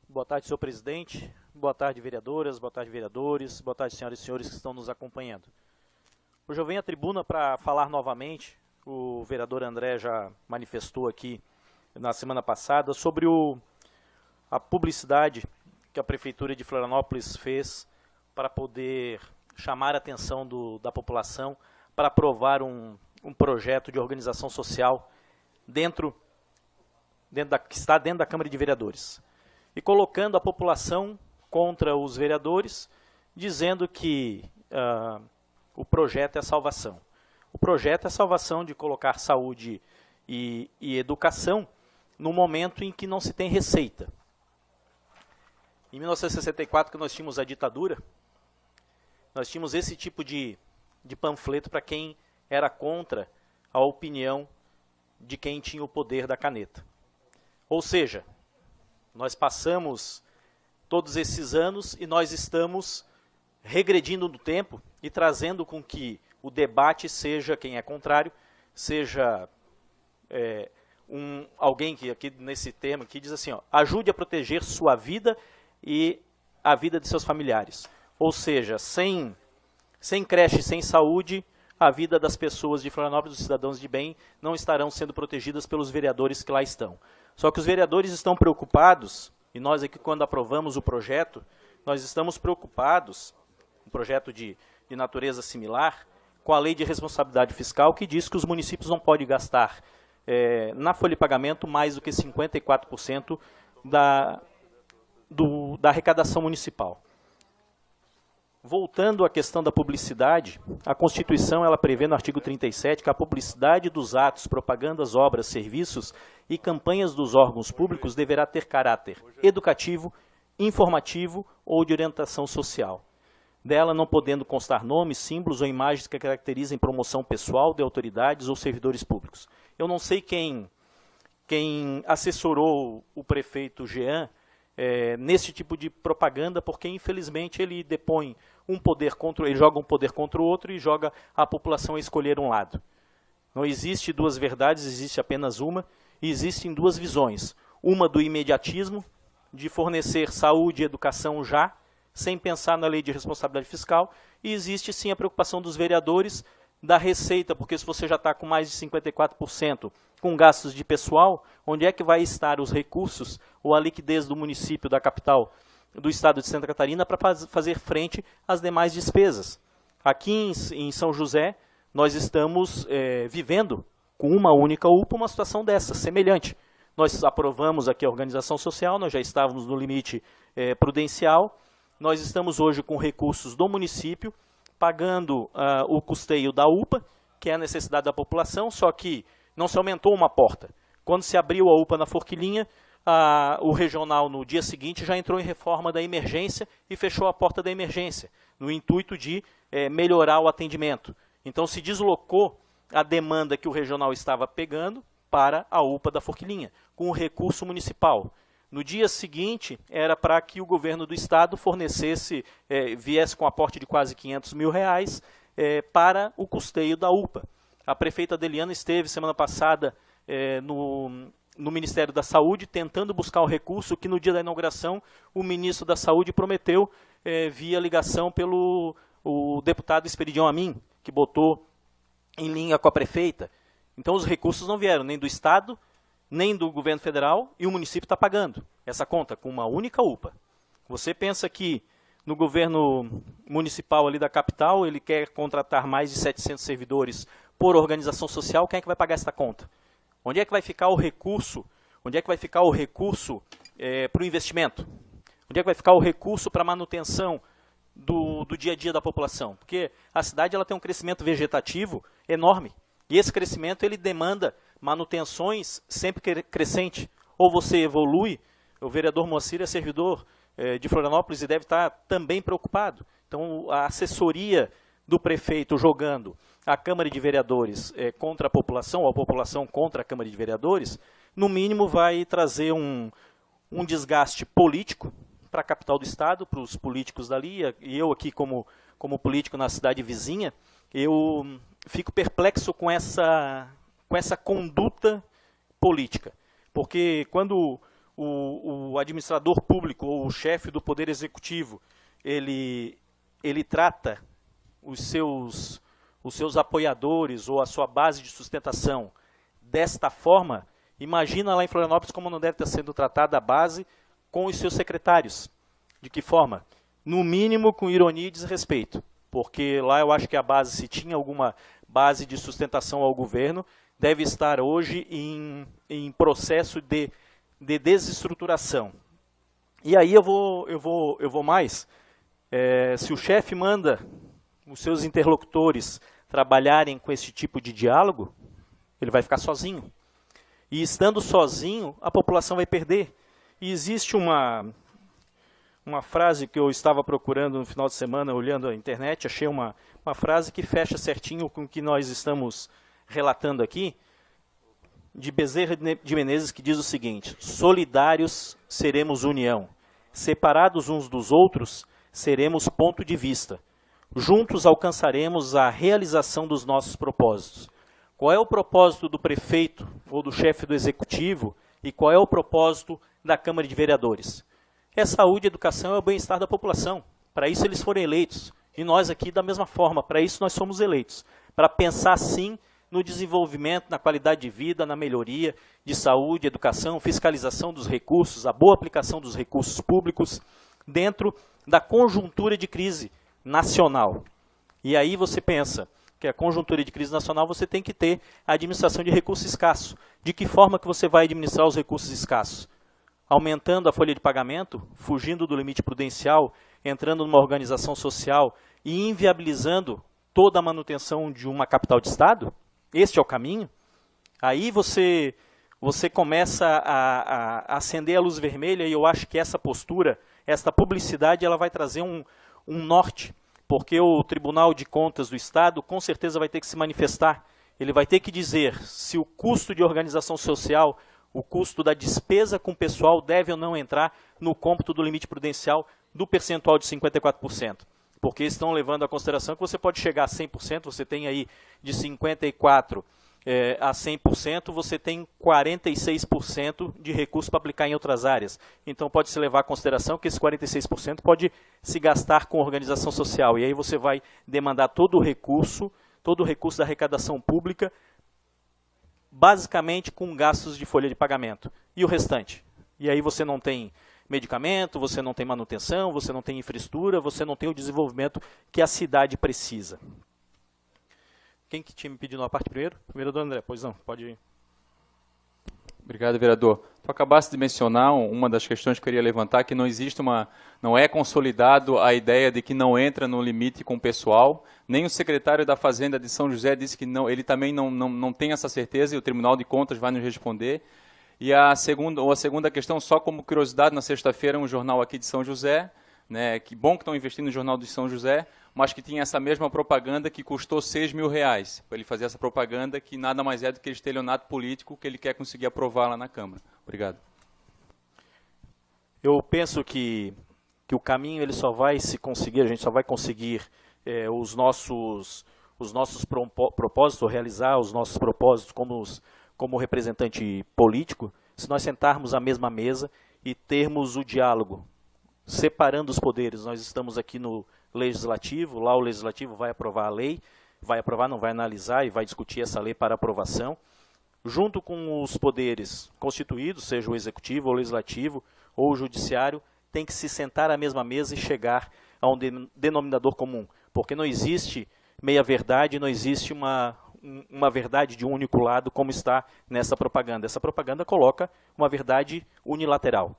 Boa tarde, senhor presidente. Boa tarde, vereadoras. Boa tarde, vereadores. Boa tarde, senhoras e senhores que estão nos acompanhando. Hoje eu venho à tribuna para falar novamente, o vereador André já manifestou aqui na semana passada, sobre a publicidade que a Prefeitura de Florianópolis fez para poder chamar a atenção da população para aprovar um projeto de organização social que está dentro da Câmara de Vereadores. E colocando a população contra os vereadores, dizendo que o projeto é a salvação. O projeto é a salvação de colocar saúde e educação no momento em que não se tem receita. Em 1964, que nós tínhamos a ditadura, nós tínhamos esse tipo de panfleto para quem era contra a opinião de quem tinha o poder da caneta. Ou seja, nós passamos todos esses anos e nós estamos regredindo no tempo e trazendo com que o debate seja, quem é contrário, seja alguém que aqui nesse tema que diz assim, ó, ajude a proteger sua vida e a vida de seus familiares. Ou seja, sem creche, sem saúde, a vida das pessoas de Florianópolis, dos cidadãos de bem, não estarão sendo protegidas pelos vereadores que lá estão. Só que os vereadores estão preocupados, e nós aqui quando aprovamos o projeto, nós estamos preocupados, um projeto de natureza similar, com a lei de responsabilidade fiscal, que diz que os municípios não podem gastar na folha de pagamento mais do que 54% da arrecadação municipal. Voltando à questão da publicidade, a Constituição ela prevê no artigo 37 que a publicidade dos atos, propagandas, obras, serviços e campanhas dos órgãos públicos deverá ter caráter educativo, informativo ou de orientação social. Dela não podendo constar nomes, símbolos ou imagens que caracterizem promoção pessoal de autoridades ou servidores públicos. Eu não sei quem assessorou o prefeito Jean nesse tipo de propaganda, porque infelizmente ele depõe ele joga um poder contra o outro e joga a população a escolher um lado. Não existe duas verdades, existe apenas uma, e existem duas visões. Uma do imediatismo, de fornecer saúde e educação já, sem pensar na lei de responsabilidade fiscal, e existe sim a preocupação dos vereadores da receita, porque se você já está com mais de 54% com gastos de pessoal, onde é que vai estar os recursos ou a liquidez do município, da capital do estado de Santa Catarina para fazer frente às demais despesas? Aqui em São José, nós estamos vivendo com uma única UPA uma situação dessa, semelhante. Nós aprovamos aqui a organização social, nós já estávamos no limite prudencial, nós estamos hoje com recursos do município, pagando o custeio da UPA, que é a necessidade da população, só que não se aumentou uma porta. Quando se abriu a UPA na Forquilinha, o regional, no dia seguinte, já entrou em reforma da emergência e fechou a porta da emergência, no intuito de melhorar o atendimento. Então, se deslocou a demanda que o regional estava pegando para a UPA da Forquilinha, com o recurso municipal. No dia seguinte, era para que o governo do estado fornecesse, viesse com aporte de quase R$500 mil para o custeio da UPA. A prefeita Adeliana esteve, semana passada, no Ministério da Saúde, tentando buscar o recurso que no dia da inauguração o ministro da Saúde prometeu via ligação pelo deputado Esperidião Amin, que botou em linha com a prefeita. Então os recursos não vieram nem do Estado, nem do governo federal, e o município está pagando essa conta com uma única UPA. Você pensa que no governo municipal ali da capital, ele quer contratar mais de 700 servidores por organização social, quem é que vai pagar essa conta? Onde é que vai ficar o recurso? Onde é que vai ficar o recurso para o investimento? Onde é que vai ficar o recurso para a manutenção do dia a dia da população? Porque a cidade ela tem um crescimento vegetativo enorme. E esse crescimento ele demanda manutenções sempre crescente. Ou você evolui, o vereador Moacir é servidor de Florianópolis e deve estar também preocupado. Então, a assessoria do prefeito jogando a Câmara de Vereadores contra a população, ou a população contra a Câmara de Vereadores, no mínimo vai trazer um desgaste político para a capital do estado, para os políticos dali, e eu aqui como político na cidade vizinha, eu fico perplexo com essa conduta política. Porque quando o administrador público ou o chefe do Poder Executivo, ele trata os seus apoiadores ou a sua base de sustentação desta forma, imagina lá em Florianópolis como não deve estar sendo tratada a base com os seus secretários. De que forma? No mínimo com ironia e desrespeito, porque lá eu acho que a base, se tinha alguma base de sustentação ao governo, deve estar hoje em processo de desestruturação. E aí eu vou mais. Se o chefe manda os seus interlocutores trabalharem com esse tipo de diálogo, ele vai ficar sozinho. E estando sozinho, a população vai perder. E existe uma frase que eu estava procurando no final de semana, olhando a internet, achei uma frase que fecha certinho com o que nós estamos relatando aqui, de Bezerra de Menezes, que diz o seguinte: solidários seremos união, separados uns dos outros seremos ponto de vista, juntos alcançaremos a realização dos nossos propósitos. Qual é o propósito do prefeito ou do chefe do executivo e qual é o propósito da Câmara de Vereadores? É saúde, educação e o bem-estar da população. Para isso eles foram eleitos. E nós aqui da mesma forma, para isso nós somos eleitos. Para pensar sim no desenvolvimento, na qualidade de vida, na melhoria de saúde, educação, fiscalização dos recursos, a boa aplicação dos recursos públicos dentro da conjuntura de crise nacional. E aí você pensa que a conjuntura de crise nacional você tem que ter a administração de recursos escassos. De que forma que você vai administrar os recursos escassos? Aumentando a folha de pagamento, fugindo do limite prudencial, entrando numa organização social e inviabilizando toda a manutenção de uma capital de Estado? Este é o caminho? Aí você começa a acender a luz vermelha, e eu acho que essa postura, esta publicidade, ela vai trazer um norte, porque o Tribunal de Contas do Estado com certeza vai ter que se manifestar. Ele vai ter que dizer se o custo de organização social, o custo da despesa com o pessoal deve ou não entrar no cômputo do limite prudencial do percentual de 54%. Porque estão levando a consideração que você pode chegar a 100%, você tem aí de 54% a 100%, você tem 46% de recurso para aplicar em outras áreas. Então pode-se levar a consideração que esse 46% pode se gastar com organização social. E aí você vai demandar todo o recurso da arrecadação pública, basicamente com gastos de folha de pagamento. E o restante? E aí você não tem medicamento, você não tem manutenção, você não tem infraestrutura, você não tem o desenvolvimento que a cidade precisa. Quem que tinha me pedido a parte primeiro? Vereador André, pois não, pode ir. Obrigado, vereador. Tu acabaste de mencionar uma das questões que eu queria levantar, que não é consolidado a ideia de que não entra no limite com o pessoal. Nem o secretário da Fazenda de São José disse que não, ele também não tem essa certeza, e o Tribunal de Contas vai nos responder. E a segunda questão, só como curiosidade, na sexta-feira, um jornal aqui de São José, né, que bom que estão investindo no jornal de São José, mas que tinha essa mesma propaganda que custou R$6.000 para ele fazer essa propaganda, que nada mais é do que estelionato político que ele quer conseguir aprovar lá na Câmara. Obrigado. Eu penso que o caminho ele só vai se conseguir, a gente só vai conseguir os nossos propósitos, realizar os nossos propósitos como representante político, se nós sentarmos à mesma mesa e termos o diálogo, separando os poderes. Nós estamos aqui no Legislativo, lá o Legislativo vai aprovar a lei, não vai analisar e vai discutir essa lei para aprovação, junto com os poderes constituídos, seja o Executivo, o Legislativo ou o Judiciário, tem que se sentar à mesma mesa e chegar a um denominador comum, porque não existe meia-verdade, não existe uma verdade de um único lado, como está nessa propaganda. Essa propaganda coloca uma verdade unilateral.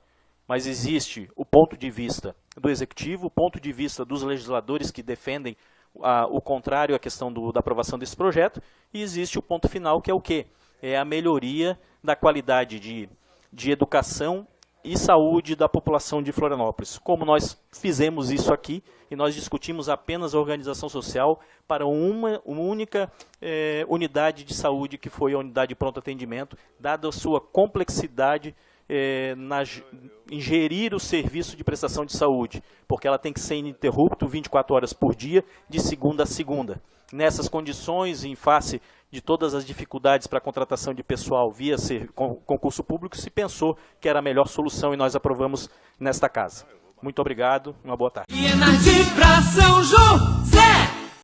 Mas existe o ponto de vista do Executivo, o ponto de vista dos legisladores que defendem o contrário à questão da aprovação desse projeto, e existe o ponto final, que é o quê? É a melhoria da qualidade de educação e saúde da população de Florianópolis. Como nós fizemos isso aqui, e nós discutimos apenas a organização social para uma única unidade de saúde, que foi a unidade de pronto atendimento, dada a sua complexidade em gerir o serviço de prestação de saúde, porque ela tem que ser ininterrupto 24 horas por dia, de segunda a segunda. Nessas condições, em face de todas as dificuldades para a contratação de pessoal via concurso público, se pensou que era a melhor solução e nós aprovamos nesta casa. Muito obrigado, uma boa tarde.